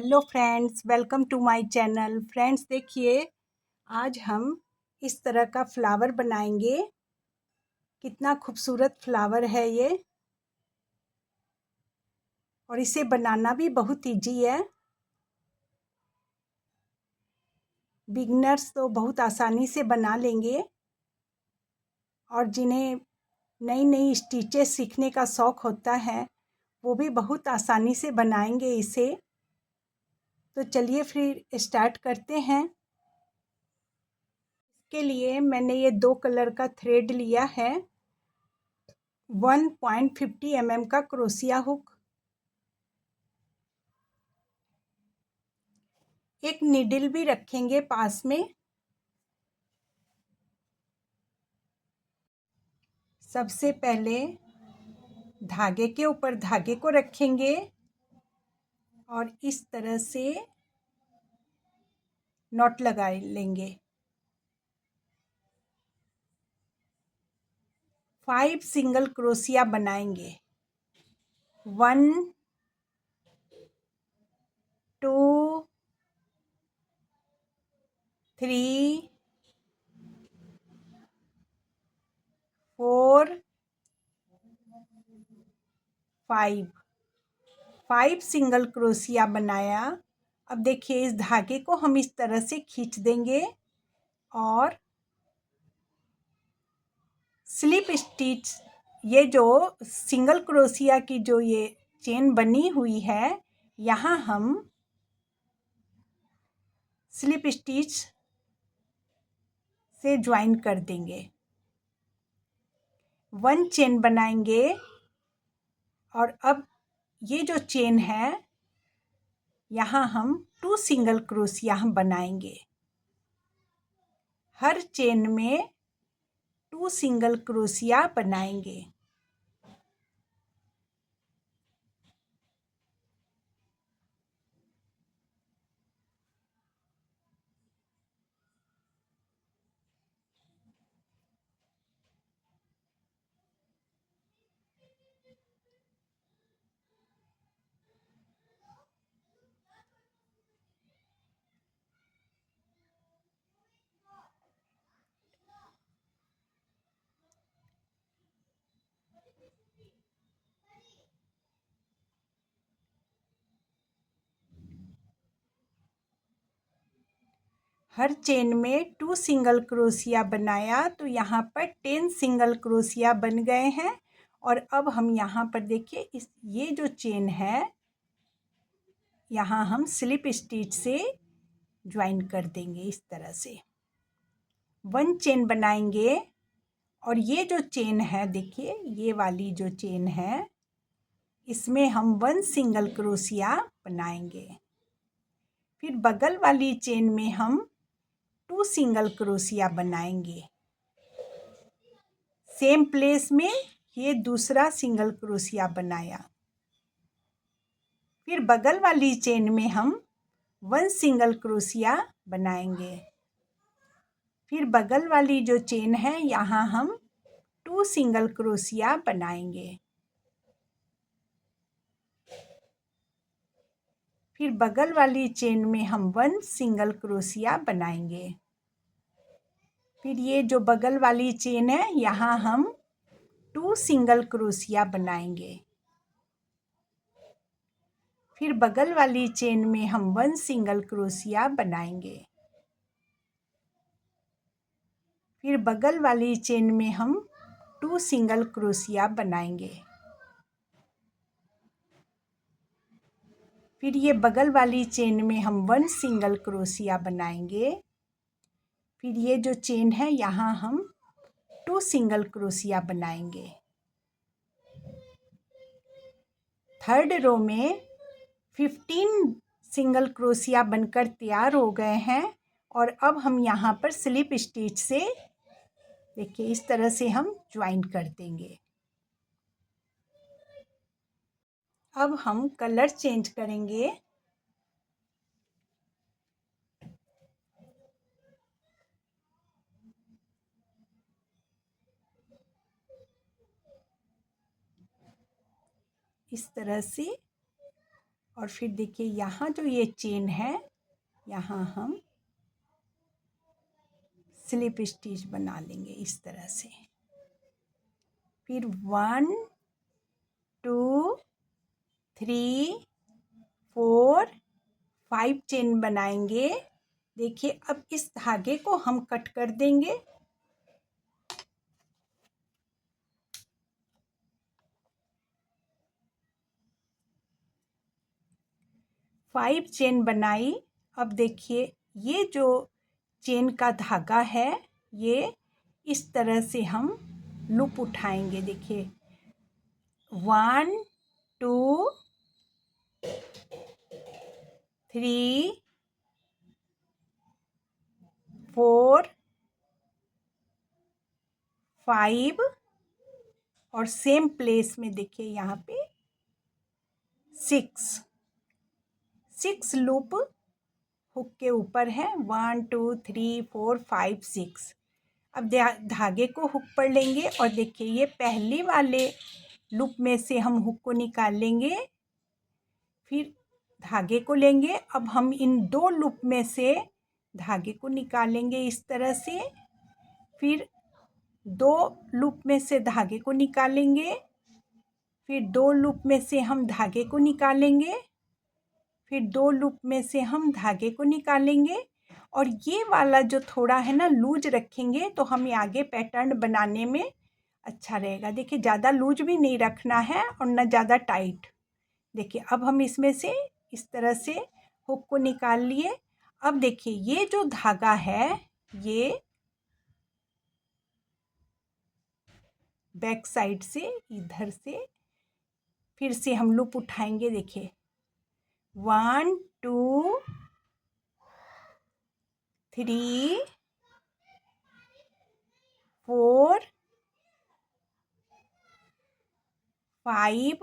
Hello friends, welcome to my channel. Friends देखिए, आज हम इस तरह का फ्लावर बनाएंगे। कितना खूबसूरत फ्लावर है ये, और इसे बनाना भी बहुत इजी है। बिगनर्स तो बहुत आसानी से बना लेंगे, और जिन्हें नई नई स्टिचेस सीखने का शौक़ होता है वो भी बहुत आसानी से बनाएंगे इसे। तो चलिए फिर स्टार्ट करते हैं। के लिए मैंने ये 2 कलर का थ्रेड लिया है, 1.50 mm का क्रोशिया हुक, एक नीडल भी रखेंगे पास में। सबसे पहले धागे के ऊपर धागे को रखेंगे और इस तरह से नॉट लगा लेंगे। 5 सिंगल क्रोशिया बनाएंगे। 1 2 3 4 5 सिंगल क्रोशिया बनाया। अब देखिए, इस धागे को हम इस तरह से खींच देंगे और स्लिप स्टिच, ये जो सिंगल क्रोशिया की जो ये चेन बनी हुई है, यहाँ हम स्लिप स्टिच से ज्वाइन कर देंगे। 1 चेन बनाएंगे और अब ये जो चेन है, यहाँ हम 2 सिंगल क्रोशिया हम बनाएंगे। हर चेन में 2 सिंगल क्रोशिया बनाएंगे। हर चेन में 2 सिंगल क्रोशिया बनाया, तो यहाँ पर 10 सिंगल क्रोशिया बन गए हैं। और अब हम यहाँ पर देखिए, इस ये जो चेन है, यहाँ हम स्लिप स्टिच से ज्वाइन कर देंगे इस तरह से। 1 चेन बनाएंगे और ये जो चेन है, देखिए ये वाली जो चेन है, इसमें हम 1 सिंगल क्रोशिया बनाएंगे। फिर बगल वाली चेन में हम 2 सिंगल क्रोशिया बनाएंगे। सेम प्लेस में ये दूसरा सिंगल क्रोशिया बनाया। फिर बगल वाली चेन में हम 1 सिंगल क्रोशिया बनाएंगे। फिर बगल वाली जो चेन है, यहाँ हम 2 सिंगल क्रोशिया बनाएंगे। फिर बगल वाली चेन में हम 1 सिंगल क्रोशिया बनाएंगे। फिर ये जो बगल वाली चेन है, यहाँ हम 2 सिंगल क्रोशिया बनाएंगे। फिर बगल वाली चेन में हम 1 सिंगल क्रोशिया बनाएंगे। फिर बगल वाली चेन में हम 2 सिंगल क्रोशिया बनाएंगे। फिर ये बगल वाली चेन में हम 1 सिंगल क्रोशिया बनाएंगे। फिर ये जो चेन है, यहाँ हम 2 सिंगल क्रोशिया बनाएंगे। थर्ड रो में 15 सिंगल क्रोशिया बनकर तैयार हो गए हैं। और अब हम यहाँ पर स्लिप स्टिच से, देखिए इस तरह से हम ज्वाइन कर देंगे। अब हम कलर चेंज करेंगे। इस तरह से, और फिर देखिए यहाँ जो ये चेन है, यहाँ हम स्लिप स्टिच बना लेंगे इस तरह से। फिर 1 2 3 4 5 चेन बनाएंगे। देखिए अब इस धागे को हम कट कर देंगे। 5 चेन बनाई। अब देखिए ये जो चेन का धागा है, ये इस तरह से हम लूप उठाएंगे। देखिए 1 2 3 4 5 और सेम प्लेस में देखिए यहाँ पे 6 लूप हुक के ऊपर है। 1 2 3 4 5 6। अब धागे को हुक पर लेंगे और देखिए ये पहले वाले लूप में से हम हुक को निकाल लेंगे। फिर धागे को लेंगे। अब हम इन 2 लूप में से धागे को निकालेंगे इस तरह से। फिर 2 लूप में से धागे को निकालेंगे। फिर 2 लूप में से हम धागे को निकालेंगे। फिर 2 लूप में से हम धागे को निकालेंगे। और ये वाला जो थोड़ा है ना लूज रखेंगे तो हमें आगे पैटर्न बनाने में अच्छा रहेगा। देखिए ज़्यादा लूज भी नहीं रखना है और ना ज़्यादा टाइट। देखिए अब हम इसमें से इस तरह से हुक को निकाल लिए। अब देखिए ये जो धागा है ये बैक साइड से इधर से फिर से हम लूप उठाएंगे। देखिए 1 2 3 4 5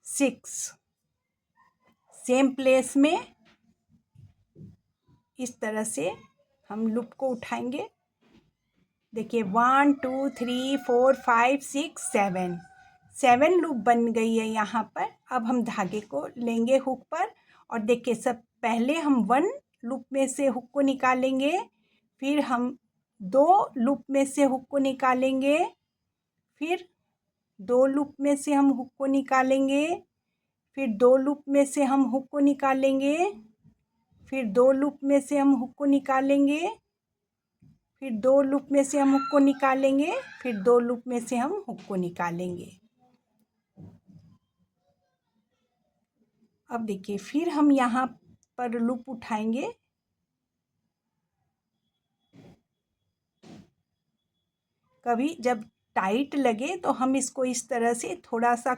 6 सेम प्लेस में इस तरह से हम लूप को उठाएंगे। देखिए 1 2 3 4 5 6 7 लूप बन गई है यहाँ पर। अब हम धागे को लेंगे हुक पर और देखिए सब पहले हम 1 लूप में से हुक को निकालेंगे। फिर हम 2 लूप में से हुक को निकालेंगे। फिर 2 लूप में से हम हुक को निकालेंगे। फिर 2 लूप में से हम हुक को निकालेंगे। फिर 2 लूप में से हम हुक को निकालेंगे। फिर 2 लूप में से हम हुक को निकालेंगे। फिर 2 लूप में से हम हुक को निकालेंगे। अब देखिए फिर हम यहाँ पर लूप उठाएंगे। कभी जब टाइट लगे तो हम इसको इस तरह से थोड़ा सा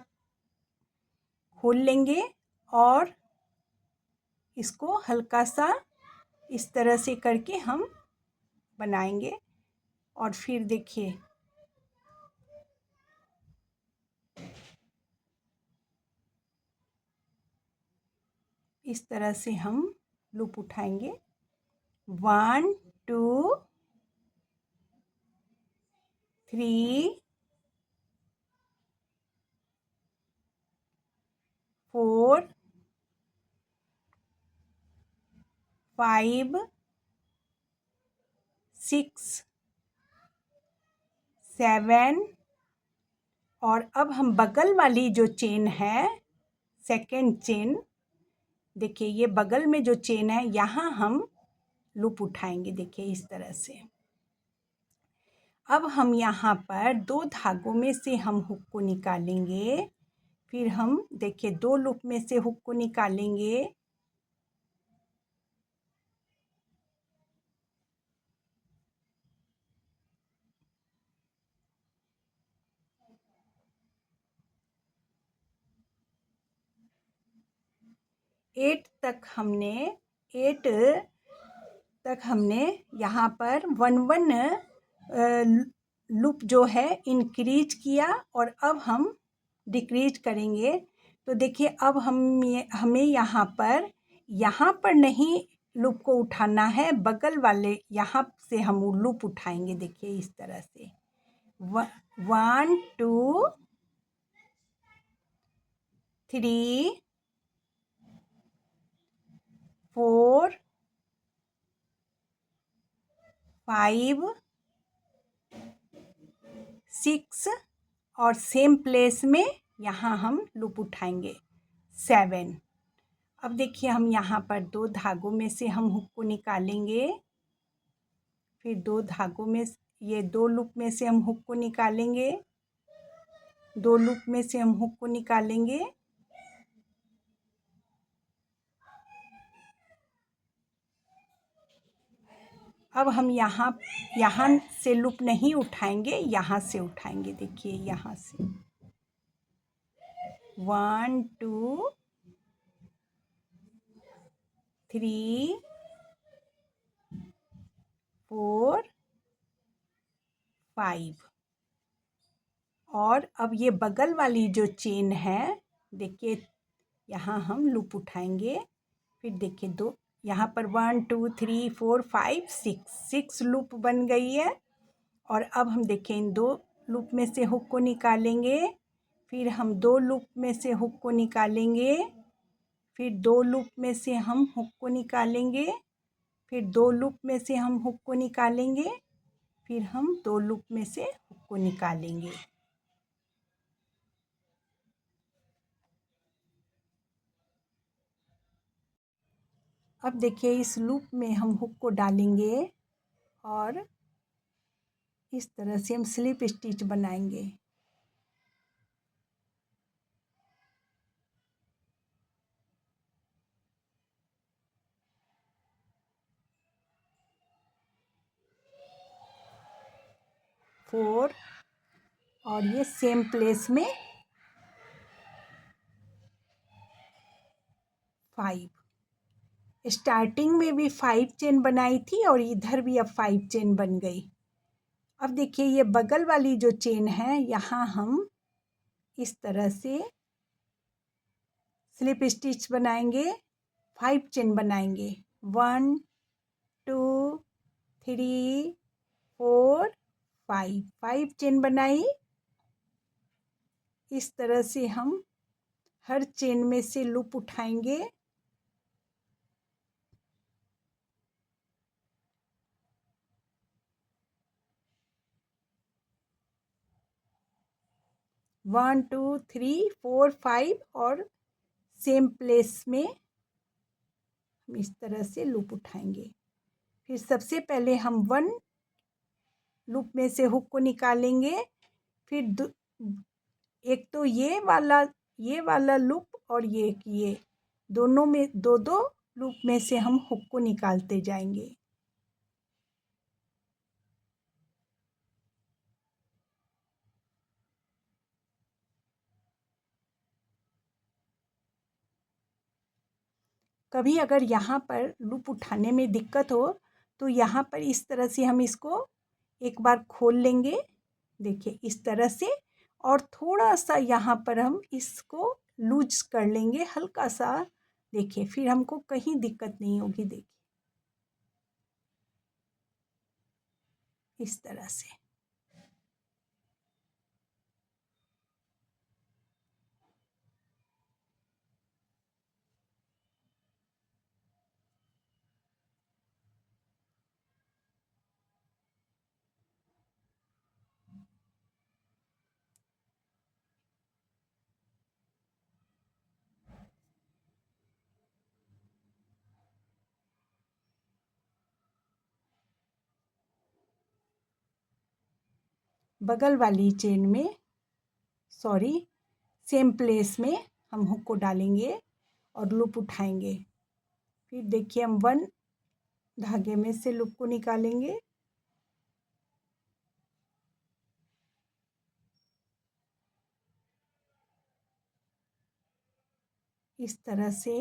खोल लेंगे और इसको हल्का सा इस तरह से करके हम बनाएंगे। और फिर देखिए इस तरह से हम लूप उठाएंगे। 1 2 3 4 5 6 7 और अब हम बगल वाली जो चेन है सेकेंड चेन, देखिए ये बगल में जो चेन है यहाँ हम लूप उठाएंगे। देखिए इस तरह से। अब हम यहाँ पर 2 धागों में से हम हुक को निकालेंगे। फिर हम देखिए 2 लूप में से हुक को निकालेंगे। एट तक हमने यहाँ पर 1 लूप जो है इंक्रीज किया और अब हम डिक्रीज करेंगे। तो देखिए अब हमें यहाँ पर नहीं लूप को उठाना है, बगल वाले यहाँ से हम वो लूप उठाएंगे। देखिए इस तरह से 1 2 3 4 5 6 और सेम प्लेस में यहाँ हम लूप उठाएंगे 7। अब देखिए हम यहाँ पर 2 धागों में से हम हुक को निकालेंगे, फिर 2 धागों में ये 2 लूप में से हम हुक को निकालेंगे, 2 लूप में से हम हुक को निकालेंगे, अब हम यहाँ से लूप नहीं उठाएंगे, यहाँ से उठाएंगे। देखिए यहाँ से 1 2 3 4 5 और अब ये बगल वाली जो चेन है, देखिए यहाँ हम लूप उठाएंगे, फिर देखिए 2 यहाँ पर 1 2 3 4 5 6 लूप बन गई है। और अब हम देखें इन 2 लूप में से हुक को निकालेंगे, फिर हम 2 लूप में से हुक को निकालेंगे, फिर 2 लूप में से हम हुक को निकालेंगे, फिर 2 लूप में से हम हुक को निकालेंगे, फिर हम 2 लूप में से हुक को निकालेंगे। अब देखिए इस लूप में हम हुक को डालेंगे और इस तरह से हम स्लिप स्टिच बनाएंगे। फोर और ये सेम प्लेस में 5। स्टार्टिंग में भी 5 चेन बनाई थी और इधर भी अब 5 चेन बन गई। अब देखिए ये बगल वाली जो चेन है, यहाँ हम इस तरह से स्लिप स्टिच बनाएंगे, 5 चेन बनाएंगे। 1 2 3 4 5 चेन बनाई। इस तरह से हम हर चेन में से लूप उठाएंगे। वन टू थ्री फोर 5 और सेम प्लेस में हम इस तरह से लूप उठाएंगे। फिर सबसे पहले हम 1 लूप में से हुक को निकालेंगे, फिर एक तो ये वाला लूप और ये दोनों में 2 लूप में से हम हुक को निकालते जाएंगे। कभी अगर यहाँ पर लूप उठाने में दिक्कत हो तो यहाँ पर इस तरह से हम इसको एक बार खोल लेंगे। देखिए इस तरह से, और थोड़ा सा यहाँ पर हम इसको लूज कर लेंगे हल्का सा। देखिए फिर हमको कहीं दिक्कत नहीं होगी। देखिए इस तरह से। बगल वाली चेन में सेम प्लेस में हम हुक को डालेंगे और लूप उठाएंगे। फिर देखिए हम 1 धागे में से लूप को निकालेंगे, इस तरह से।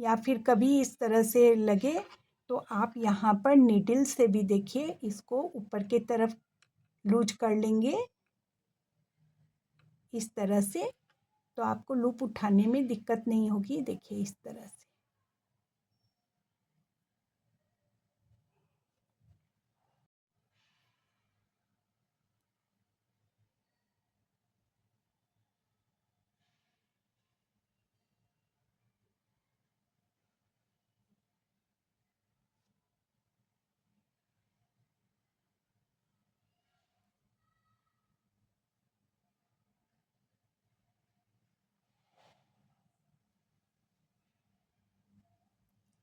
या फिर कभी इस तरह से लगे तो आप यहाँ पर नीडल से भी देखिए इसको ऊपर की तरफ लूज कर लेंगे इस तरह से, तो आपको लूप उठाने में दिक्कत नहीं होगी। देखिए इस तरह से।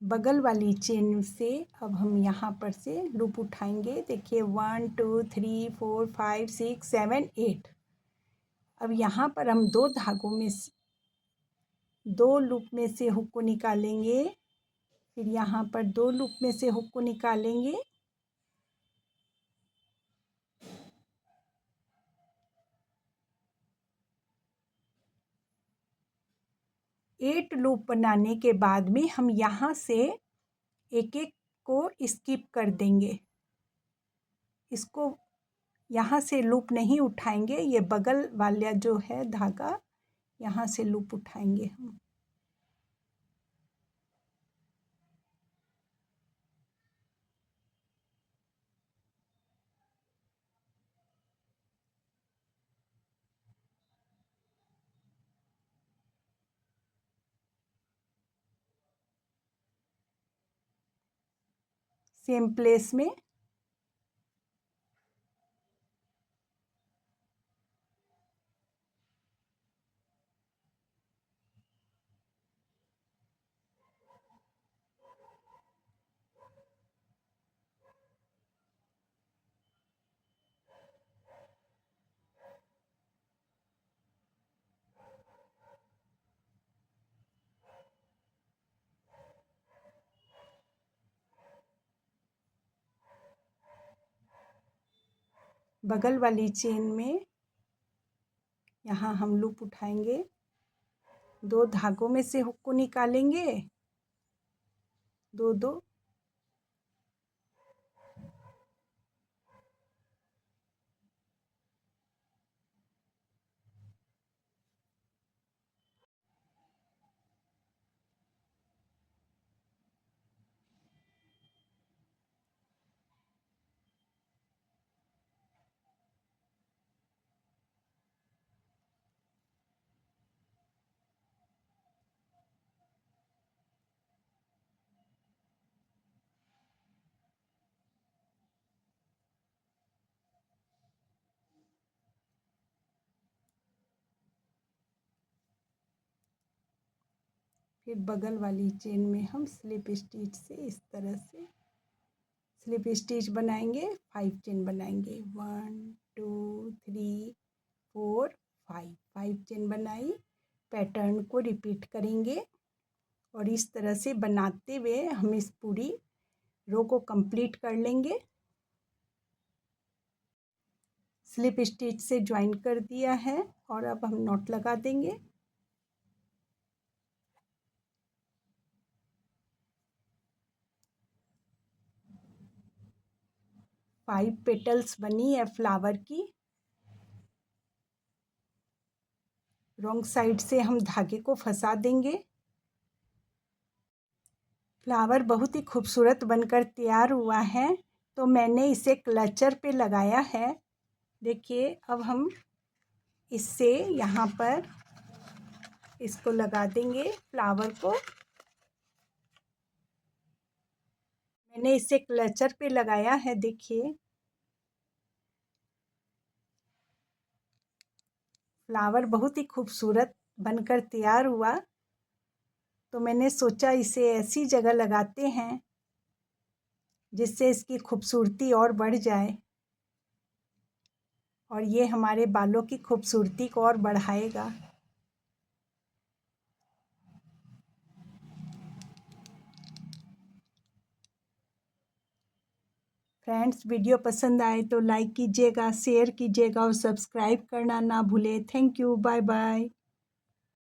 बगल वाली चेन से अब हम यहाँ पर से लूप उठाएंगे। देखिए 1 2 3 4 5 6 7 8। अब यहाँ पर हम दो लूप में से हुक को निकालेंगे, फिर यहाँ पर दो लूप में से हुक को निकालेंगे, एट लूप बनाने के बाद में हम यहाँ से एक एक को स्किप कर देंगे। इसको यहाँ से लूप नहीं उठाएंगे, ये बगल वाला जो है धागा यहाँ से लूप उठाएंगे हम। सेम प्लेस में बगल वाली चेन में यहाँ हम लूप उठाएंगे, दो धागों में से हुक को निकालेंगे, दो दो, फिर बगल वाली चेन में हम स्लिप स्टिच से इस तरह से स्लिप स्टिच बनाएंगे, 5 चेन बनाएंगे। 1 2 3 4 5 चेन बनाई। पैटर्न को रिपीट करेंगे और इस तरह से बनाते हुए हम इस पूरी रो को कंप्लीट कर लेंगे। स्लिप स्टिच से ज्वाइन कर दिया है और अब हम नॉट लगा देंगे। 5 पेटल्स बनी है फ्लावर की। रॉन्ग साइड से हम धागे को फंसा देंगे। फ्लावर बहुत ही खूबसूरत बनकर तैयार हुआ है, तो मैंने इसे क्लचर पे लगाया है। देखिए अब हम इससे यहाँ पर इसको लगा देंगे फ्लावर को। मैंने इसे क्लचर पे लगाया है। देखिए फ्लावर बहुत ही खूबसूरत बनकर तैयार हुआ, तो मैंने सोचा इसे ऐसी जगह लगाते हैं जिससे इसकी खूबसूरती और बढ़ जाए और ये हमारे बालों की खूबसूरती को और बढ़ाएगा। फ्रेंड्स, वीडियो पसंद आए तो लाइक कीजिएगा, शेयर कीजिएगा और सब्सक्राइब करना ना भूलें। Thank you, bye bye.